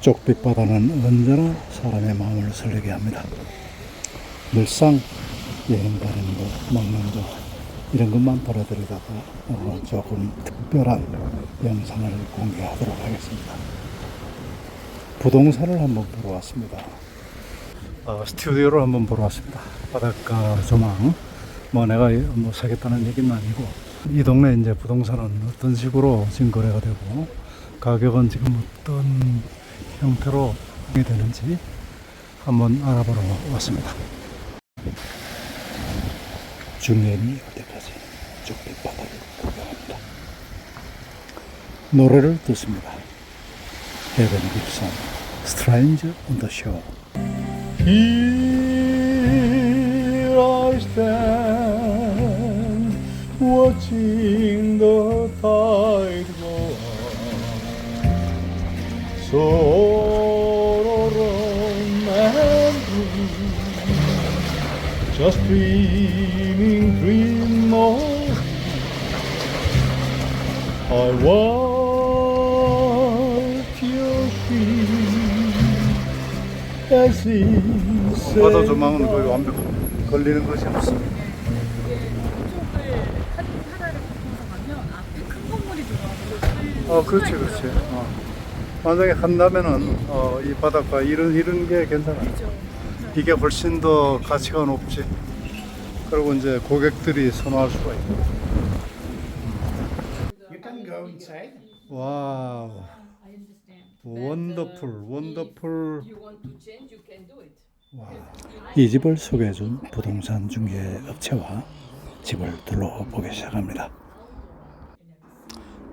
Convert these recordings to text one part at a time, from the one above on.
쪽빛 바다는 언제나 사람의 마음을 설레게 합니다. 늘상 여행 가는 것, 먹는 것 이런 것만 보여드리다가 오늘은 조금 특별한 영상을 공개하도록 하겠습니다. 부동산을 한번 보러 왔습니다. 스튜디오를 한번 보러 왔습니다. 바닷가 조망. 뭐 내가 뭐 사겠다는 얘기는 아니고, 이 동네 이제 부동산은 어떤 식으로 지금 거래가 되고 가격은 지금 어떤 형태로 되는지 한번 알아보러 왔습니다. 중년이 올 때까지 쪽빛 바다를 구경합니다. 노래를 듣습니다. 헤븐 깁슨, Stranger on the Shore. Here I stand, watching the tide go out, so warm and blue, just dream of I want your feet as if 바다 조망은 거의 완벽 걸리는 것이 없습니다. 그렇지. 만약에 한다면은 이 바닷가 이런 게 괜찮아요. 이게 훨씬 더 가치가 높지. 그리고 이제 고객들이 선호할 수가 있고. You can go inside. 와우. I understand. 원더풀. You want to change, you can do it. 와. 이 집을 소개해준 부동산 중개 업체와 집을 둘러보기 시작합니다.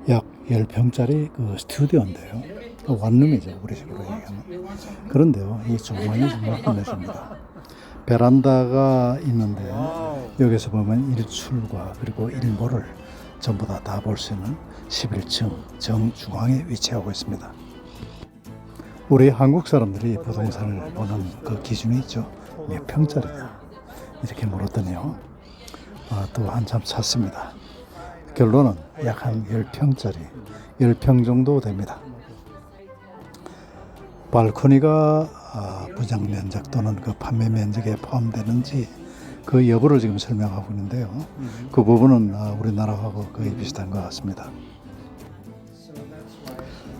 약 10평짜리 그 스튜디오인데요. 원룸이죠, 우리 식으로 얘기하면. 그런데요, 이 조망이 정말 끝내줍니다. 베란다가 있는데 여기서 보면 일출과 그리고 일몰을 전부 다 볼 수 있는 11층 정중앙에 위치하고 있습니다. 우리 한국 사람들이 부동산을 보는 그 기준이 있죠. 몇 평짜리냐 이렇게 물었더니요, 또 한참 찾습니다. 결론은 약 한 10평짜리 10평 정도 됩니다. 발코니가 분양 면적 또는 그 판매 면적에 포함되는지 그 여부를 지금 설명하고 있는데요. 그 부분은 우리나라하고 거의 비슷한 것 같습니다.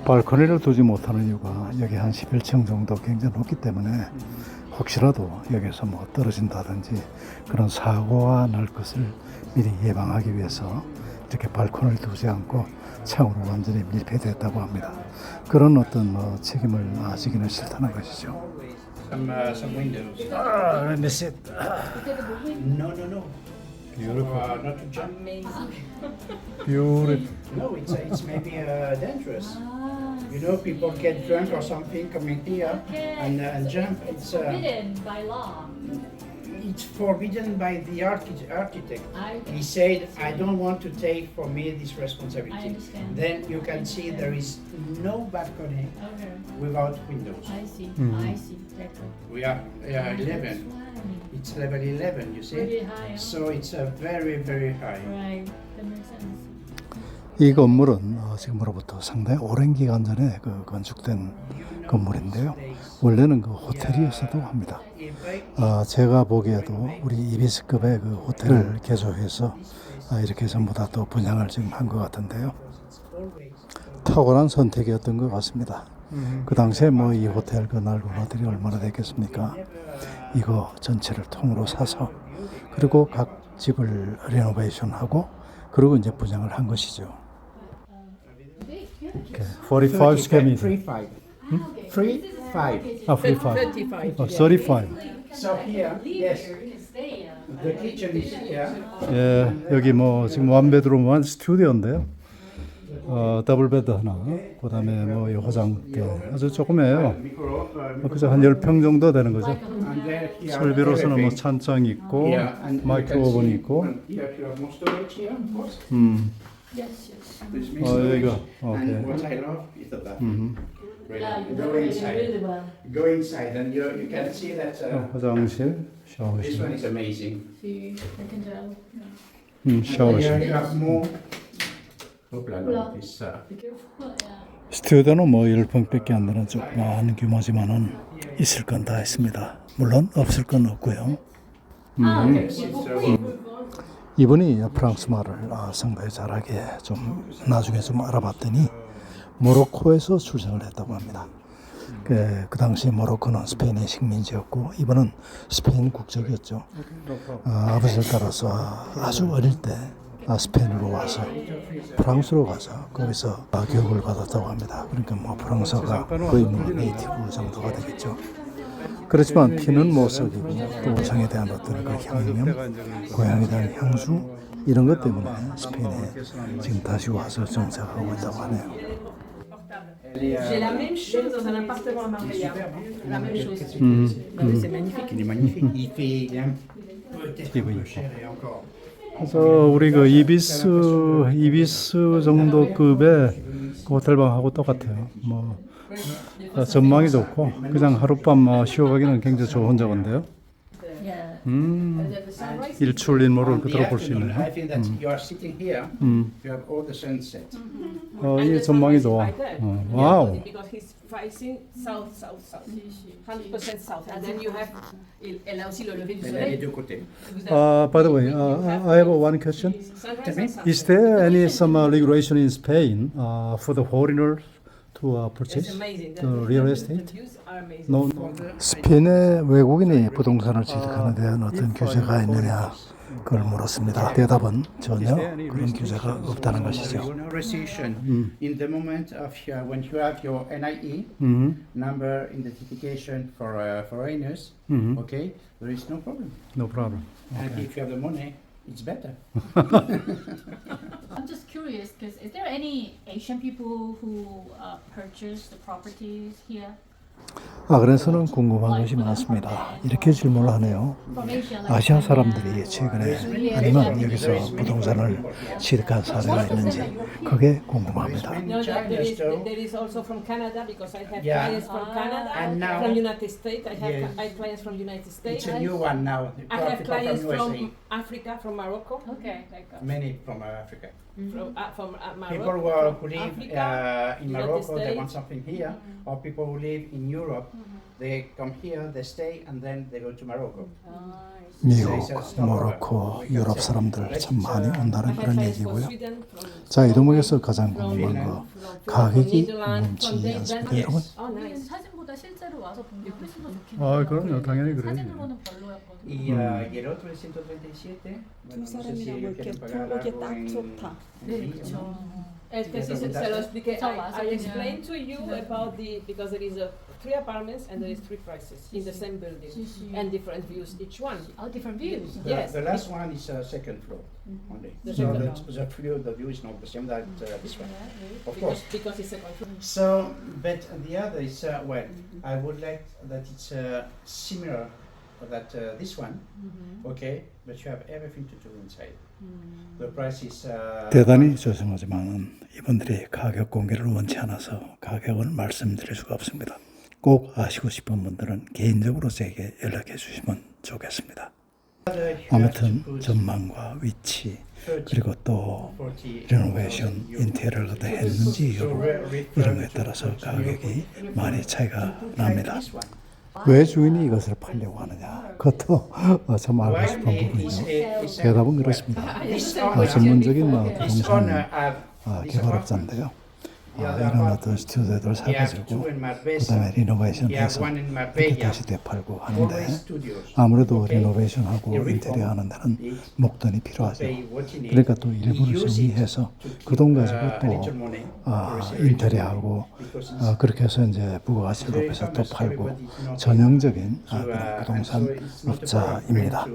발코니를 두지 못하는 이유가 여기 한 11층 정도 굉장히 높기 때문에 혹시라도 여기서 뭐 떨어진다든지 그런 사고가 날 것을 미리 예방하기 위해서 이렇게 발코니를 두지 않고 창으로 완전히 밀폐됐다고 합니다. 그런 어떤 책임을 지기는 싫다는 것이죠. Some windows. Let me sit. No. Beautiful. Not to jump. Beautiful. No, it's maybe dangerous. You know, people get drunk or something coming here and jump. Forbidden by law. It's forbidden by the architect. I He said, I don't want to take for me this I responsibility. understand. Then you can see there is no balcony Okay. without windows. I see. I see. D'accord. We are That's 11. why. It's level 11, you see? Pretty high. Huh? So it's very high. Right. That makes sense. 이 건물은 지금으로부터 상당히 오랜 기간 전에 그 건축된 건물인데요. 원래는 그 호텔이었어도 합니다. 제가 보기에도 우리 이비스급의 그 호텔을 개조해서 이렇게 전부 다 또 분양을 지금 한 것 같은데요. 탁월한 선택이었던 것 같습니다. 그 당시에 뭐 이 호텔 그 날고나들이 얼마나 됐겠습니까? 이거 전체를 통으로 사서 그리고 각 집을 레노베이션하고 그리고 이제 분양을 한 것이죠. Okay. 45 square meter. 35. 35. 35. 35. So here, yes, the kitchen is here. 예, 여기 뭐 지금 원베드룸 원 스튜디오인데요. 더블 베드 하나, 그다음에 뭐 이 화장대 아주 조그매요. 그저 한 10평 정도 되는 거죠. And then here, 설비로서는 뭐 찬장 있고 here, and 마이크로 오븐 있고. here you have more storage here, of course. Yes. Yes. This means 여기가 And 오케이. what I love is the bath. Really. Yeah, you Go know it inside. really well. Go inside, and you can see that 화장실, this one 샤워실. is amazing. See, I can tell. Yeah. Here 샤워실. you have more. Hopla, Hopla. this Be careful. Yeah. 스튜디오는 뭐 10평밖에 안 되는 조그마한 규모지만은 있을 건 다 있습니다. 물론 없을 건 없고요. 이분이 프랑스 말을 상당히 잘하게 좀 나중에 좀 알아봤더니 모로코에서 출생을 했다고 합니다. 그 당시 모로코는 스페인의 식민지였고 이분은 스페인 국적이었죠. 아버지를 따라서 아주 어릴 때 스페인으로 와서 프랑스로 가서 거기서 교육을 받았다고 합니다. 그러니까 뭐 프랑스어가 거의 뭐 네이티브 정도가 되겠죠. 그렇지만 피는 못 썩이고 또 정에 대한 어떤 그 향명, 고향에 대한 향수 이런 것 때문에 스페인에 지금 다시 와서 정착하고 있다고 하네요. J'ai la même chose dans un appartement à Marbella. La même chose. C'est magnifique. Il est magnifique. Il fait peut-être cher et encore. 그래서 우리 그 이비스 정도 급의 그 호텔방하고 똑같아요. 뭐 전망이 좋고 그냥 하룻밤 쉬어가기는 굉장히 좋은 적인데요. Yeah. 일출일모를 그대로 The 볼 수 afternoon, 있네요. I think that you are sitting here, you have all the sunset. 이 전망이 좋아. 와우. Because he's facing south, south, south. 100% south. And then you have. Elle a aussi le lever du Elle a les soleil. deux côtés. By the way, I have one question. Sunrise and sunset. Is there any some regulation in Spain for the foreigners to It's purchase amazing. the real estate? The views are amazing. No. 스페인의 외국인이 부동산을 취득하는 데 대한 어떤 규제가 있느냐 그걸 물었습니다. 대답은 전혀 그런 규제가 없다는 것이죠. No recession. In the moment of when you have your NIE number identification for foreigners, okay, there is no problem. No problem. And if you have the money, it's better. I'm just curious because is there any Asian people who purchase the properties here? 그래서는 궁금한 것이 많습니다. 이렇게 질문을 하네요. From Asia, like 아시아 China. 사람들이 최근에 아니면 여기서 부동산을 취득한 사례가 있는지 그게 궁금합니다. No, China there is, still. there is also from Canada because I have Yeah. clients from Canada, And now- from United States. I have Yes. I have clients from United States. It's a new one now. I have People clients from USA. from Africa, from Morocco, Okay, like Many from Africa. from Morocco. People who live Africa, in United Morocco, they States. want something here, or people who live in Europe, they come here, they stay, and then they go to Morocco. 미국, 모로코, 유럽 사람들 참 많이 I 온다는 have 그런 clients from 얘기고요. Sweden, from 자, 이 대목에서 가장 궁금한 거 from 가격이 Netherlands, from 뭔지 않습니까, Yes. 여러분? Oh, nice. 사진보다 실제로 와서 본 게 훨씬 더 좋긴 아, 해요. 그럼요. 당연히 그래요. 사진으로는 별로였거든요. Y el otro, el 137, bueno, no sé si 사람이랑 ellos 이렇게 quieren pagar 보기 algo 딱 en- 좋다. en sí, ¿no? Es que sí, se lo expliqué. So, I explained to you about the because there is a 3 apartments and there is 3 prices in the same building and different views each one. Oh, different views. Yes. The last one is second floor only. The So second the view is not the same that this one. Of course. Because it's second floor. So, but the other is well, I would like that it's similar that this one, okay, but you have everything to do inside. The price is 대단히 죄송하지만 이분들이 가격 공개를 원치 않아서 가격을 말씀드릴 수가 없습니다. 꼭 아시고 싶은 분들은 개인적으로 제게 연락해 주시면 좋겠습니다. 아무튼 전망과 위치 그리고 또 리노베이션 인테리어를 어떻게 했는지 여부 이런 거에 따라서 가격이 많이 차이가 납니다. 왜 주인이 이것을 팔려고 하느냐 그것도 참 알고 싶은 부분이죠. 대답은 그렇습니다. 전문적인 부동산 개발업자인데요. 이런 어떤 스튜디오들 사가지고 그다음에 리노베이션해서 이렇게 다시 되팔고 하는데 아무래도 리노베이션하고 인테리어 하는 데는 목돈이 필요하죠. 그러니까 또 일부를 정리해서 그 돈 가지고 또 인테리어하고 그렇게 해서 이제 부가가치를 높여서 또 팔고 전형적인 그런 부동산 업자입니다.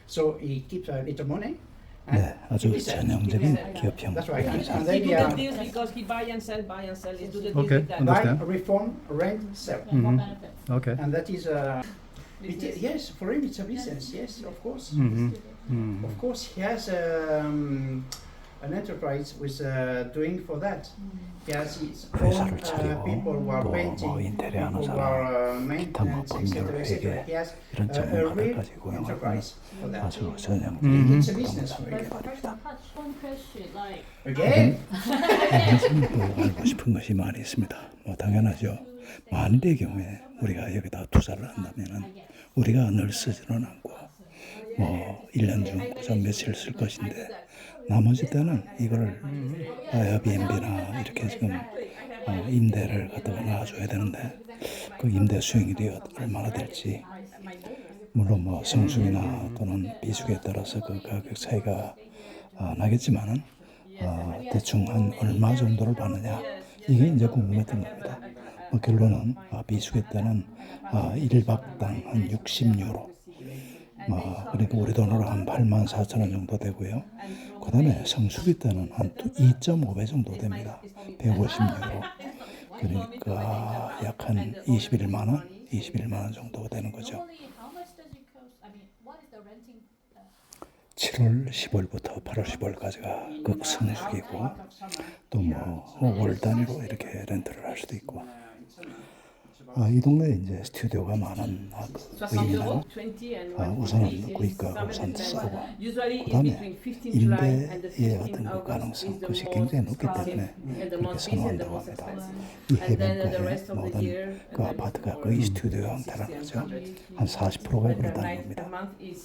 So he keeps a little money. 네, 아주 전형적인 기업형 That's right. 부동산. And He then do he the deals because he buy and sell, buy and sell. He do the deals Okay, with that. understand. buy, reform, rent, sell. More benefits. Okay. And that is yes, for him it's a business. Yes, of course. Of course, he has an enterprise with doing for that. He has his 회사를 own 차리고 people who are 또 painting, 뭐 인테리어 하는 people who 사람, are 기타 뭐 maintenance, 법률, etc. etc. 회계 He has 이런 a 전문가들까지 real 고용하고 enterprise for that. 아주 전형적인 It's a business 부동산 for it. 개발입니다. One question, like Again? 이것은 또 알고 싶은 것이 많이 있습니다. 뭐 당연하죠. 만일의 경우에 우리가 여기다 투자를 한다면은 우리가 늘 쓰지는 않고 뭐 1년 중 그저 며칠 쓸 것인데 나머지 때는 이걸 에어비앤비나 이렇게 지금 임대를 갖다가 놔줘야 되는데 그 임대 수익률이 얼마나 될지 물론 뭐 성수기나 또는 비수기에 따라서 그 가격 차이가 나겠지만은 대충 한 얼마 정도를 받느냐 이게 이제 궁금했던 겁니다. 뭐 결론은 비수기 때는 1박당 한 60유로 그러니까 우리 돈으로 한 84,000원 정도 되고요. 그 다음에 성수기 때는 한 2.5배 정도 됩니다. 150유로. 그러니까 약 한 21만 원 정도 되는 거죠. normally how much does it cost? I mean, what is the renting? 7월 10월부터 8월 10월까지가 극성수기고 또 뭐 월 단위로 이렇게 렌트를 할 수도 있고 이 동네에 이제 스튜디오가 많은 그 의미는 20 and 우선은 구입가가 우선 싸고 usually 그 is 다음에 between 15 July and the 임대의 15 어떤 그 August 가능성 is the 그것이 most 굉장히 높기 expensive 때문에 and the 그렇게 most busy and the 선호한다고 most 합니다. expensive. 이 And then the 해변가에 rest of the 모든 year, 그 아파트가 거의 스튜디오 형태라는 거죠. 한 40%가 And the 그렇다는 night 겁니다. a month is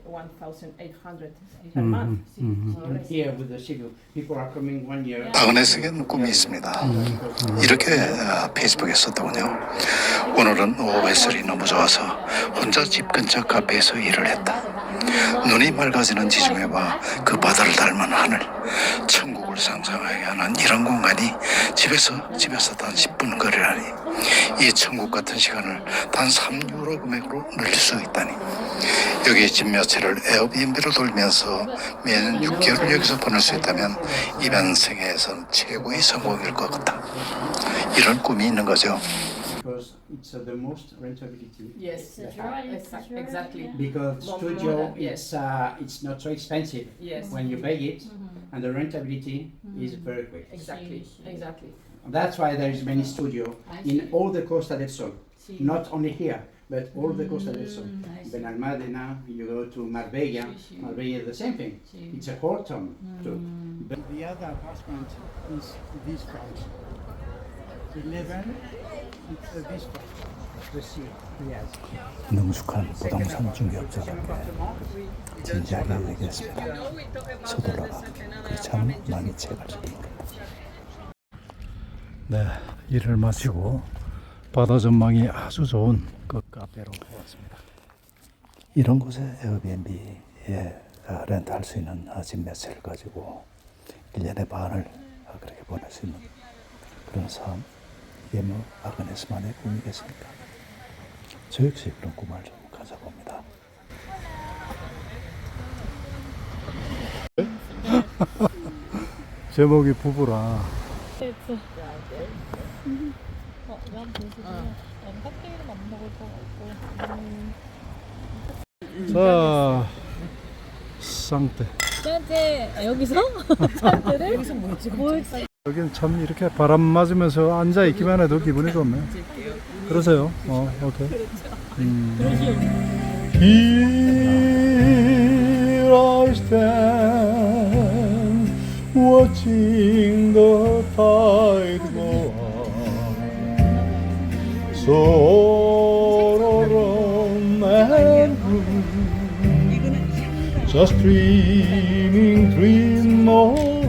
1,800 per month. So Here with the city, people are coming 1 year. 박은혜에게는 꿈이 있습니다. 이렇게 페이스북에 썼더군요. 오늘은 오후햇살이 너무 좋아서 혼자 집 근처 카페에서 일을 했다. 눈이 맑아지는 지중해와 그 바다를 닮은 하늘, 천국을 상상하게 하는 이런 공간이 집에서 단 10분 거리라니 이 천국 같은 시간을 단 3유로 금액으로 늘릴 수 있다니 여기 집 몇 채를 에어비앤비로 돌면서 매년 6개월을 여기서 보낼 수 있다면 이번 생애에서는 최고의 성공일 것 같다. 이런 꿈이 있는 거죠. Because it's the most rentability. yes, Right. exactly. Because More studio, than- yes. it's not so expensive Yes. when you pay it, and the rentability is very quick. Exactly, exactly. That's why there is many studio in all the Costa del Sol, not only here, but all the Costa del Sol. Benalmádena, you go to Marbella, Marbella is the same thing. It's a whole town too. But the other apartment is this price. 11, it's this price. The sea, yes. 능숙한 부동산 중개업자답게 진지하게 얘기했습니다. 서둘러라. 그렇지 않으면 많이 채갈 수도 있고. 네, 일을 마치고 바다 전망이 아주 좋은 그 카페로 왔습니다. 이런 곳에 에어비앤비에 렌트할 수 있는 집 몇 채를 가지고 1년의 반을 그렇게 보낼 수 있는 그런 삶, 이게 뭐 아그네스만의 꿈이겠습니까? 저 역시 그런 꿈을 좀 가져봅니다. 제목이 부부라. 자, 쌍떼. 저한테 여기서? 여기서 뭐지? 여기는 참 이렇게 바람 맞으면서 앉아 있기만 해도 기분이 좋네. 그러세요? 오케이. Here I stand, watching the tide go on, solemn and blue, just dream of you.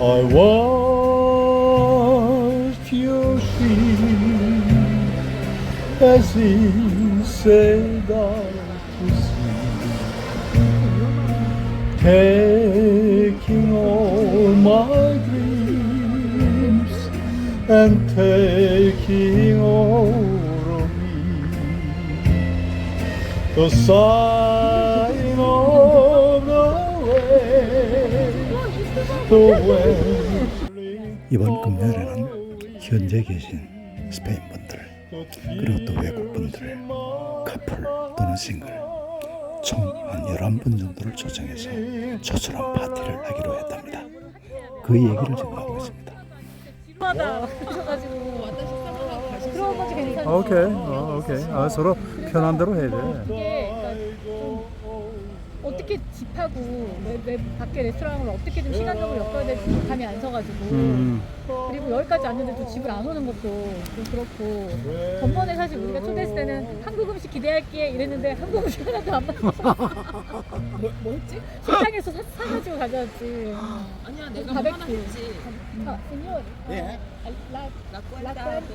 I watched your feet as it sailed out to sea, taking all my dreams and taking all of me. The sign of the way. 이번 금요일에는 현재 계신 스페인 분들 그리고 또 외국 분들 커플 또는 싱글 총 한 11분 정도를 초청해서 조촐한 파티를 하기로 했답니다. 그 얘기를 지금 하고 있습니다. 지루하다 그래가지고 왔다 식사 먹으러 가시 그런 거지 괜찮지. 오케이. 서로 편한 대로 해야 돼. 이게 그러니까 좀 어떻게 집하고 왜 밖에 레스토랑을 어떻게 좀 시간적으로 엮어야 될지 감이 안 서가지고 그리고 여기까지 왔는데도 집을 안 오는 것도 좀 그렇고 전번에 사실 우리가 초대했을 때는 한국 음식 기대할게 이랬는데 한국 음식 하나도 안 먹었어. 뭐였지? 식당에서 사가지고 가져왔지. 아니야, 내가 뭐 바베큐. 하나 했지. 아, señor. Yeah. La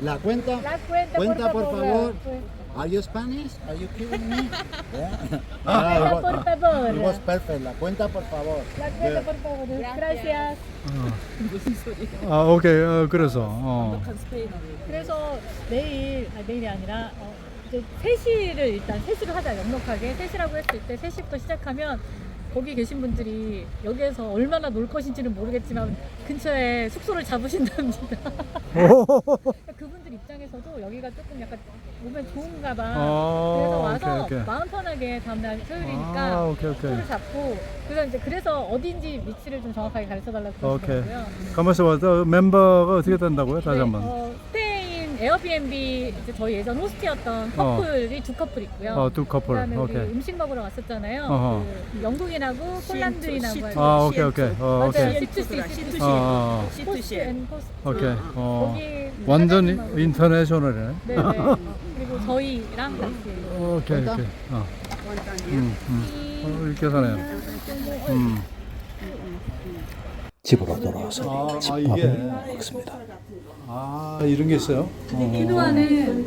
La cuenta. La cuenta, Cuenta, por favor. Pues, Are you Spanish? Are you kidding me? Yeah. cuenta, por favor. It was perfect. La cuenta, por favor. La cuenta, por favor. Gracias. 무슨 소리야? 오케이. 그래서 완벽한 스페인어를. 그래서 내일이 아니라 이제 3시를 일단 3시로 하자 넉넉하게 3시라고 했을 때 3시부터 시작하면 거기 계신 분들이 여기에서 얼마나 놀 것인지는 모르겠지만 근처에 숙소를 잡으신답니다. 그분들 입장에서도 여기가 조금 약간 오면 좋은가 봐. 그래서 와서 오케이. 마음 편하게 다음날 토요일이니까 오케이. 숙소를 잡고 그래서 어딘지 위치를 좀 정확하게 가르쳐 달라고 오케이. 그러시더라고요. 가만있어 봐. 멤버가 어떻게 된다고요? 다시 한번. 스페인 에어비앤비 이제 저희 예전 호스트였던 커플이 두 커플 있고요. 두 커플. 그다음에 우리 오케이. 음식 먹으러 갔었잖아요. 어허. 그 영국인하고 폴란드인하고 오케이. 맞아요. 오케이. C2C. 포스트 앤 포스트. 오케이. 거기 완전 사장님하고. 인터내셔널이네. 네네. 그리고 저희랑 같이. 오케이. 이렇게 사네요. 집으로 돌아와서 집밥을 먹습니다. 이런 게 있어요? 키누아는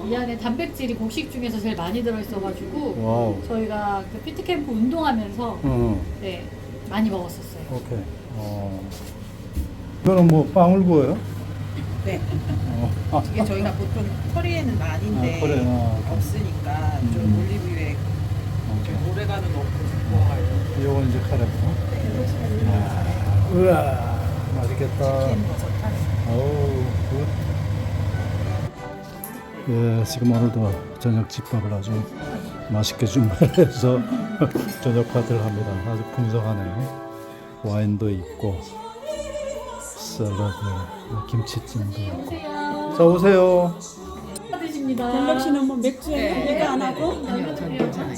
이 안에 단백질이 곡식 중에서 제일 많이 들어있어가지고 와우. 저희가 그 피트캠프 운동하면서 네 많이 먹었었어요. 오케이. 이거는 뭐 빵을 구워요? 네. 이게 저희가 보통 커리에는 많이인데 커리, 없으니까 좀 올리브유에 좀 오래가는 거 먹어요. 이건 이제 카레고. 우와, 맛있겠다. 치킨 버섯탕. 예, 지금 오늘도 저녁 집밥을 아주 맛있게 준비해서 저녁 파티를 합니다. 아주 풍성하네요. 와인도 있고, 샐러드, 김치찜도 있고. 자, 오세요. 드십니다. 갤럭시는 뭐 맥주에 이거 안 하고? 아니요, 전 괜찮아요.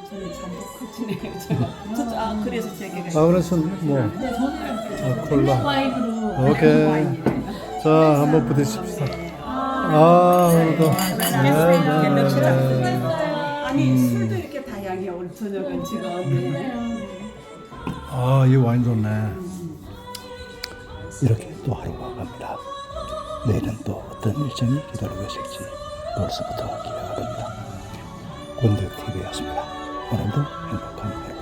저는 잠복하지네요. 제가. 그래서 제가 그래서 뭐, 콜라. 와인으로. 오케이. 자, 한번 부딪힙시다. 오늘도. 갤럭시 아니 술도 이렇게 다양해 오늘 저녁은 지금. 이 와인 좋네. 이렇게 또 하루가 갑니다. 내일은 또 어떤 일정이 기다리고 있을지 벌써부터 기대가 됩니다. 곤득TV였습니다. 오늘도 행복한 하루.